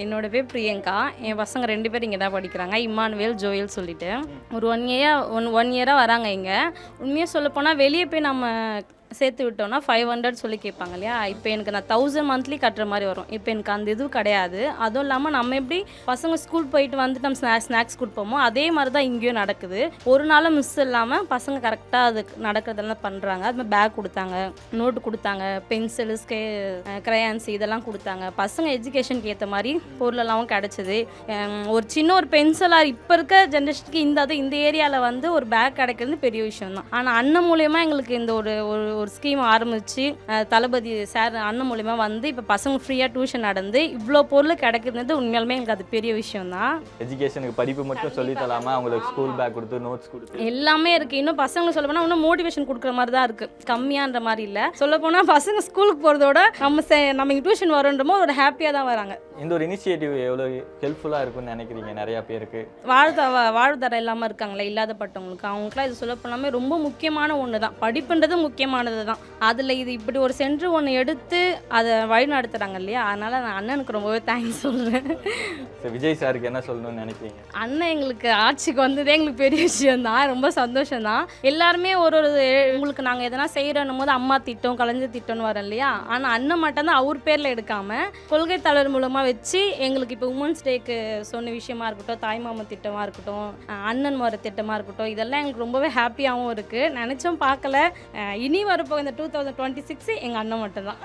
என்னோட பேர் பிரியங்கா. என் பசங்க 2 பேர் இங்கே தான் படிக்கிறாங்க. இம்மானுவேல், ஜோயல் சொல்லிட்டு. ஒரு 1 இயராக வராங்க இங்கே. உண்மையாக சொல்லப்போனால் வெளியே போய் நம்ம சேர்த்து விட்டோம்னா 500 சொல்லி கேட்பாங்க இல்லையா. இப்போ எனக்கு நான் 1000 மந்த்லி கட்டுற மாதிரி வரும். இப்போ எனக்கு அந்த இதுவும் கிடையாது. அதுவும் இல்லாமல் நம்ம எப்படி பசங்க ஸ்கூல் போயிட்டு வந்துட்டு நம்ம ஸ்நாக்ஸ் கொடுப்போமோ அதே மாதிரி தான் இங்கேயும் நடக்குது. ஒரு நாளும் மிஸ் இல்லாமல் பசங்க கரெக்டாக அது நடக்கிறதெல்லாம் பண்ணுறாங்க. அது மாதிரி பேக் கொடுத்தாங்க, நோட்டு கொடுத்தாங்க, பென்சிலு, கிரையான்ஸ் இதெல்லாம் கொடுத்தாங்க. பசங்க எஜுகேஷனுக்கு ஏற்ற மாதிரி பொருளெல்லாம் கிடச்சிது. ஒரு சின்ன ஒரு பென்சிலாக இப்போ இருக்க ஜென்ரேஷனுக்கு இந்த ஏரியாவில் வந்து ஒரு பேக் கிடைக்கிறது பெரிய விஷயம் தான். ஆனால் அண்ணன் மூலயமா எங்களுக்கு இந்த ஒரு ஸ்கீம் ஆரம்பித்து தளபதி சார் அண்ணன் மூலிமா வந்து இப்போ பசங்க ஃப்ரீயாக டியூஷன் நடந்து இவ்வளோ பொருள் கிடைக்கிறது உண்மையாலுமே எங்களுக்கு அது பெரிய விஷயம் தான். எஜுகேஷனுக்கு படிப்பு மட்டும் சொல்லி தராமல் அவங்களுக்கு ஸ்கூல் பேக் கொடுத்து நோட்ஸ் கொடுத்து எல்லாமே இருக்குது. இன்னும் பசங்களுக்கு சொல்ல போனால் இன்னும் மோட்டிவேஷன் கொடுக்குற மாதிரி தான் இருக்குது, கம்மியான்ற மாதிரி இல்லை. சொல்ல போனால் பசங்க ஸ்கூலுக்கு போகிறதோட நம்ம இங்கே டியூஷன் வரோன்றமோ ஒரு ஹாப்பியாக தான் வராங்க. இந்த ஒரு இனிஷியேட்டிவ் எவ்வளோ ஹெல்ப்ஃபுல்லாக இருக்கும்னு நினைக்கிறீங்க நிறையா பேருக்கு? வாழ்வாதாரம் இல்லாமல் இருக்காங்களே, இல்லாதப்பட்டவங்களுக்கு, அவங்களுக்குலாம் இது சொல்ல போனாமே ரொம்ப முக்கியமான ஒன்று தான். படிப்புன்றது முக்கியமானது தான். அதில் இது இப்படி ஒரு சென்ட்ரு ஒன்று எடுத்து அதை வழி நடத்துகிறாங்க இல்லையா. அதனால் நான் அண்ணனுக்கு ரொம்பவே தேங்க்ஸ் சொல்கிறேன். விஜய் சாருக்கு என்ன சொல்லணும்னு நினைக்கிறீங்க? அண்ணன் எங்களுக்கு ஆட்சிக்கு வந்ததே எங்களுக்கு பெரிய விஷயம் தான், ரொம்ப சந்தோஷம் தான். எல்லாருமே உங்களுக்கு நாங்கள் எதனா செய்கிறோன்னும் போது அம்மா திட்டம், கலைஞர் திட்டம்னு வரோம் இல்லையா. ஆனால் அண்ணன் மட்டும்தான் அவர் பேரில் எடுக்காமல் கொள்கை தலைவர் மூலமாக வச்சு எங்களுக்கு இப்போ உமன்ஸ் டேக்கு சொன்ன விஷயமா இருக்கட்டும், தாய்மாமன் திட்டமாக இருக்கட்டும், அண்ணன் முறை திட்டமாக இருக்கட்டும், இதெல்லாம் எங்களுக்கு ரொம்பவே ஹாப்பியாகவும் இருக்குது. நினச்சும் பார்க்கல. இனி வரப்போ இந்த 2026 எங்கள் அண்ணன் மட்டும்தான்.